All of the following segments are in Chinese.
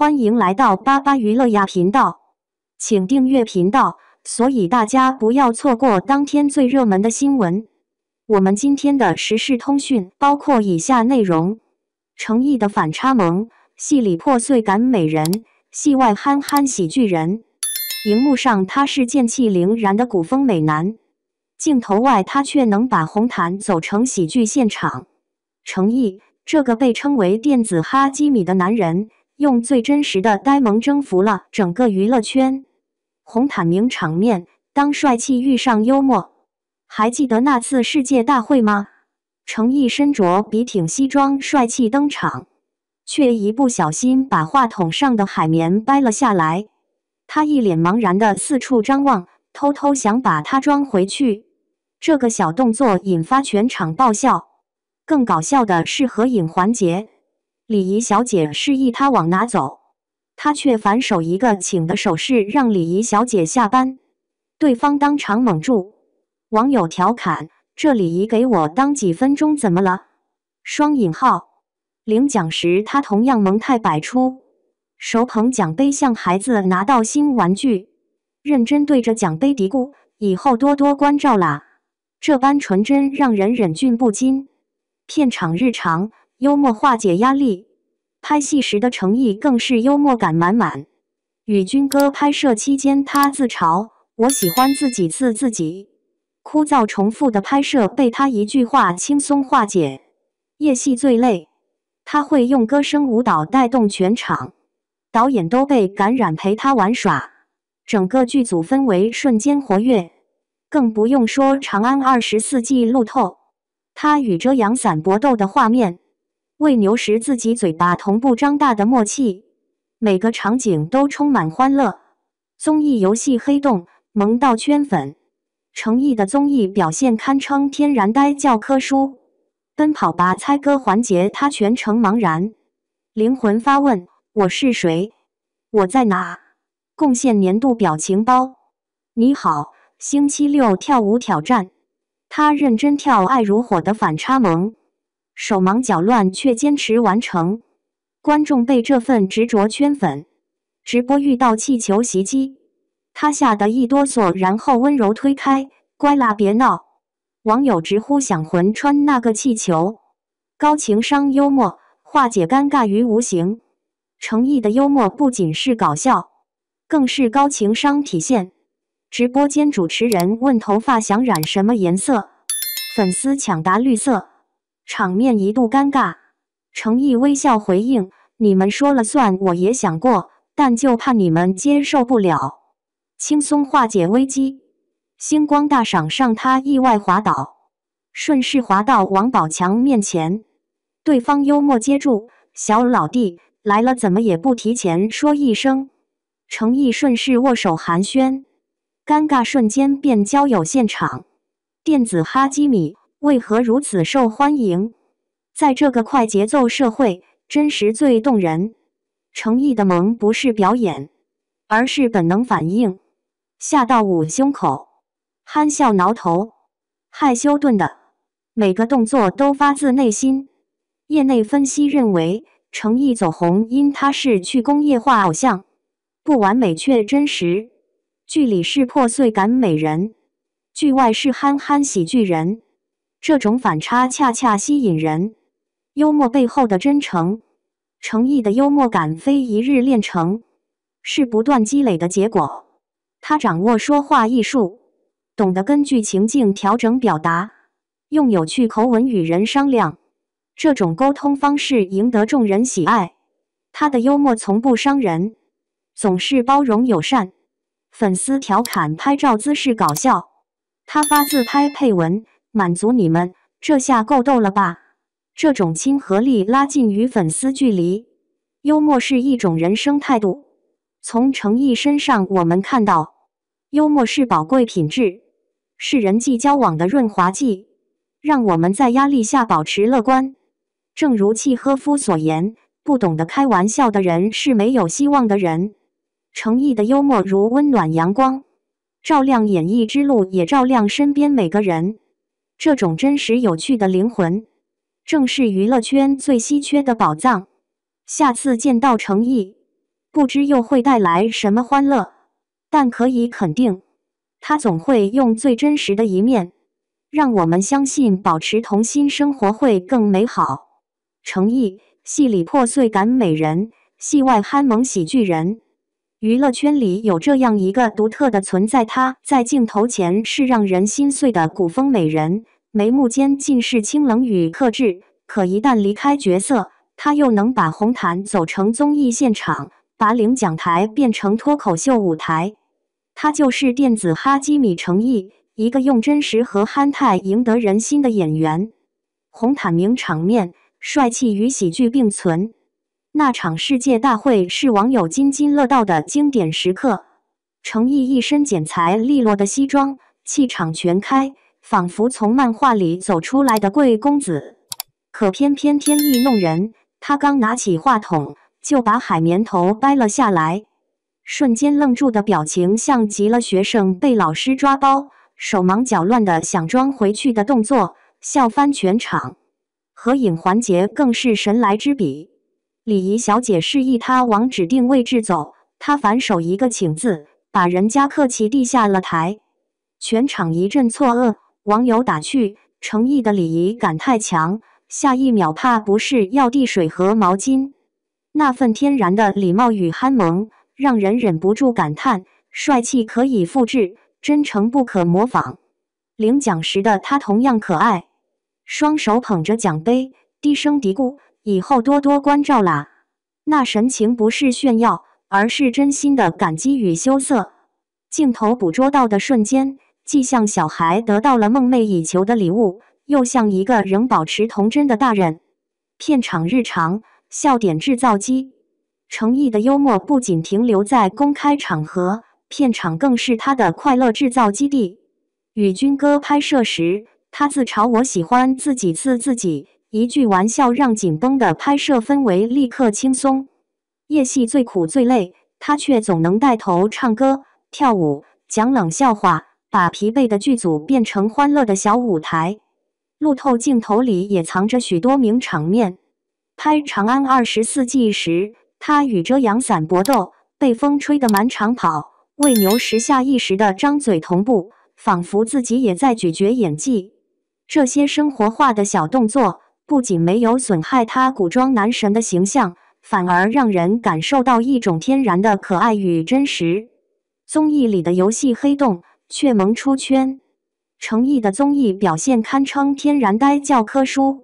欢迎来到巴巴娱乐呀频道，请订阅频道，所以大家不要错过当天最热门的新闻。我们今天的时事通讯包括以下内容：诚意的反差萌，戏里破碎感美人，戏外憨憨喜剧人。荧幕上他是剑气凛然的古风美男，镜头外他却能把红毯走成喜剧现场。诚意，这个被称为电子哈基米的男人，用最真实的呆萌征服了整个娱乐圈。红毯名场面，当帅气遇上幽默。还记得那次世界大会吗？诚意身着笔挺西装，帅气登场，却一不小心把话筒上的海绵掰了下来。他一脸茫然地四处张望，偷偷想把它装回去。这个小动作引发全场爆笑。更搞笑的是合影环节，礼仪小姐示意他往哪走，他却反手一个请的手势让礼仪小姐下班，对方当场懵住。网友调侃：这礼仪给我当几分钟怎么了？双引号。领奖时他同样萌态百出，手捧奖杯像孩子拿到新玩具，认真对着奖杯嘀咕：以后多多关照啦。这般纯真让人忍俊不禁。片场日常，幽默化解压力。拍戏时的诚意更是幽默感满满。与军歌拍摄期间，他自嘲：我喜欢自己刺自己。枯燥重复的拍摄被他一句话轻松化解。夜戏最累，他会用歌声舞蹈带动全场，导演都被感染陪他玩耍，整个剧组氛围瞬间活跃。更不用说长安24季路透，他与遮阳伞搏斗的画面，喂牛时自己嘴巴同步张大的默契，每个场景都充满欢乐。综艺游戏黑洞，萌到圈粉。诚意的综艺表现堪称天然呆教科书。奔跑吧猜歌环节他全程茫然，灵魂发问：我是谁？我在哪？贡献年度表情包。你好，星期六跳舞挑战。他认真跳爱如火的反差萌，手忙脚乱却坚持完成，观众被这份执着圈粉。直播遇到气球袭击，他吓得一哆嗦，然后温柔推开，乖啦别闹。网友直呼想魂穿那个气球。高情商幽默，化解尴尬于无形。诚意的幽默不仅是搞笑，更是高情商体现。直播间主持人问头发想染什么颜色，粉丝抢答绿色，场面一度尴尬。诚意微笑回应：你们说了算，我也想过，但就怕你们接受不了。轻松化解危机。星光大赏上他意外滑倒，顺势滑到王宝强面前，对方幽默接住：小老弟来了，怎么也不提前说一声。诚意顺势握手寒暄，尴尬瞬间变交友现场。电子哈基米为何如此受欢迎？在这个快节奏社会，真实最动人。诚意的萌不是表演，而是本能反应。吓到捂胸口，憨笑挠头，害羞顿的，每个动作都发自内心。业内分析认为，诚意走红因他是去工业化偶像，不完美却真实。剧里是破碎感美人，剧外是憨憨喜剧人，这种反差恰恰吸引人。幽默背后的真诚，诚意的幽默感非一日练成，是不断积累的结果。他掌握说话艺术，懂得根据情境调整表达，用有趣口吻与人商量，这种沟通方式赢得众人喜爱。他的幽默从不伤人，总是包容友善。粉丝调侃拍照姿势搞笑，他发自拍配文：满足你们，这下够逗了吧？这种亲和力拉近与粉丝距离。幽默是一种人生态度，从诚意身上我们看到，幽默是宝贵品质，是人际交往的润滑剂，让我们在压力下保持乐观。正如契诃夫所言，不懂得开玩笑的人是没有希望的人。诚意的幽默如温暖阳光，照亮演艺之路，也照亮身边每个人。这种真实有趣的灵魂，正是娱乐圈最稀缺的宝藏。下次见到诚意，不知又会带来什么欢乐。但可以肯定，他总会用最真实的一面，让我们相信保持童心生活会更美好。程毅，戏里破碎感美人，戏外憨萌喜剧人。娱乐圈里有这样一个独特的存在，她在镜头前是让人心碎的古风美人，眉目间尽是清冷与克制，可一旦离开角色，她又能把红毯走成综艺现场，把领奖台变成脱口秀舞台。她就是电子哈基米程毅，一个用真实和憨态赢得人心的演员。红毯名场面，帅气与喜剧并存。那场世界大会是网友津津乐道的经典时刻。程毅一身剪裁利落的西装，气场全开，仿佛从漫画里走出来的贵公子。可偏偏天意弄人，他刚拿起话筒，就把海绵头掰了下来。瞬间愣住的表情像极了学生被老师抓包，手忙脚乱的想装回去的动作，笑翻全场。合影环节更是神来之笔，礼仪小姐示意他往指定位置走，他反手一个请字，把人家客气地下了台。全场一阵错愕，网友打趣程毅的礼仪感太强，下一秒怕不是要递水和毛巾。那份天然的礼貌与憨萌，让人忍不住感叹：帅气可以复制，真诚不可模仿。领奖时的他同样可爱，双手捧着奖杯，低声嘀咕：以后多多关照啦。那神情不是炫耀，而是真心的感激与羞涩。镜头捕捉到的瞬间，既像小孩得到了梦寐以求的礼物，又像一个仍保持童真的大人。片场日常，笑点制造机。程毅的幽默不仅停留在公开场合，片场更是他的快乐制造基地。与军歌拍摄时，他自嘲我喜欢自己刺自己，一句玩笑让紧绷的拍摄氛围立刻轻松。夜戏最苦最累，他却总能带头唱歌、跳舞、讲冷笑话，把疲惫的剧组变成欢乐的小舞台。路透镜头里也藏着许多名场面。拍《长安24计》时，他与遮阳伞搏斗，被风吹得满场跑，为牛时下意识地张嘴同步，仿佛自己也在咀嚼演技。这些生活化的小动作，不仅没有损害他古装男神的形象，反而让人感受到一种天然的可爱与真实。综艺里的游戏黑洞却萌出圈。程毅的综艺表现堪称天然呆教科书。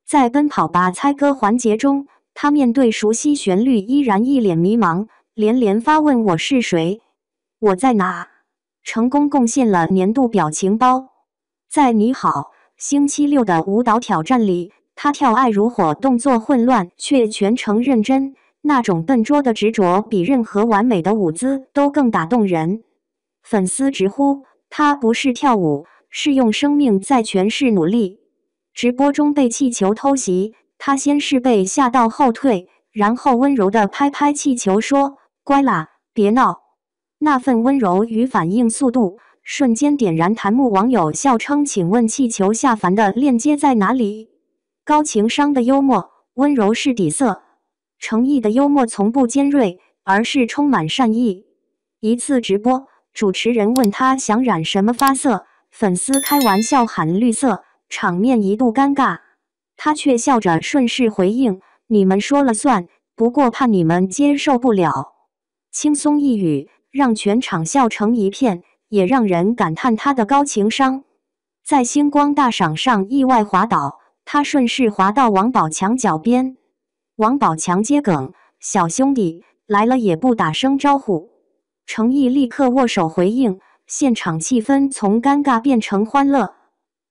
在奔跑吧猜歌环节中，他面对熟悉旋律依然一脸迷茫，连连发问我是谁？我在哪？成功贡献了年度表情包。在你好，星期六的舞蹈挑战里，他跳爱如火，动作混乱却全程认真，那种笨拙的执着比任何完美的舞姿都更打动人。粉丝直呼他不是跳舞，是用生命在诠释努力。直播中被气球偷袭，他先是被吓到后退，然后温柔地拍拍气球说：“乖啦，别闹。”那份温柔与反应速度，瞬间点燃弹幕，网友笑称：“请问气球下凡的链接在哪里？”高情商的幽默，温柔是底色。程毅的幽默从不尖锐，而是充满善意。一次直播，主持人问他想染什么发色，粉丝开玩笑喊绿色，场面一度尴尬。他却笑着顺势回应：“你们说了算，不过怕你们接受不了。”轻松一语，让全场笑成一片，也让人感叹他的高情商。在星光大赏上意外滑倒，他顺势滑到王宝强脚边。王宝强接梗：“小兄弟，来了也不打声招呼。”程毅立刻握手回应，现场气氛从尴尬变成欢乐。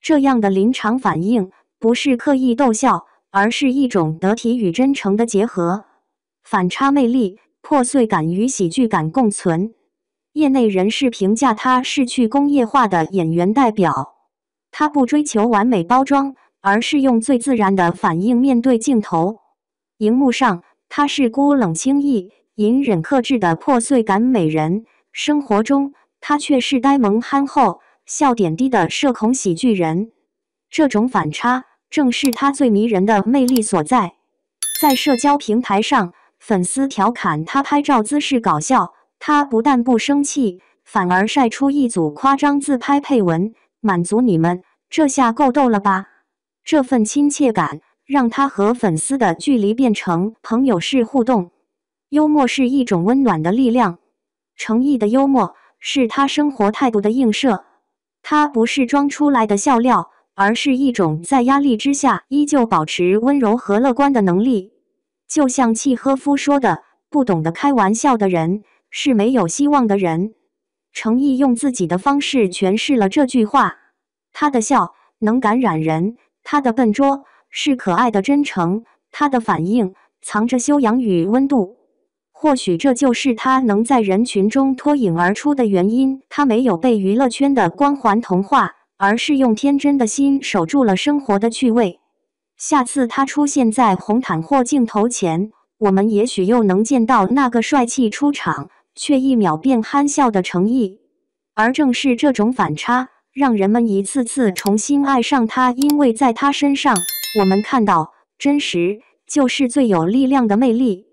这样的临场反应，不是刻意逗笑，而是一种得体与真诚的结合。反差魅力、破碎感与喜剧感共存。业内人士评价他是去工业化的演员代表。他不追求完美包装，而是用最自然的反应面对镜头。荧幕上，他是孤冷轻逸、隐忍克制的破碎感美人；生活中，他却是呆萌憨厚、笑点低的社恐喜剧人。这种反差，正是他最迷人的魅力所在。在社交平台上，粉丝调侃他拍照姿势搞笑，他不但不生气，反而晒出一组夸张自拍配文，满足你们，这下够逗了吧？这份亲切感让他和粉丝的距离变成朋友式互动。幽默是一种温暖的力量，诚意的幽默是他生活态度的映射。它不是装出来的笑料，而是一种在压力之下依旧保持温柔和乐观的能力。就像契诃夫说的，不懂得开玩笑的人是没有希望的人。程毅用自己的方式诠释了这句话。他的笑能感染人，他的笨拙是可爱的真诚，他的反应藏着修养与温度。或许这就是他能在人群中脱颖而出的原因。他没有被娱乐圈的光环同化，而是用天真的心守住了生活的趣味。下次他出现在红毯或镜头前，我们也许又能见到那个帅气出场却一秒变憨笑的程毅。而正是这种反差，让人们一次次重新爱上他，因为在他身上，我们看到真实就是最有力量的魅力。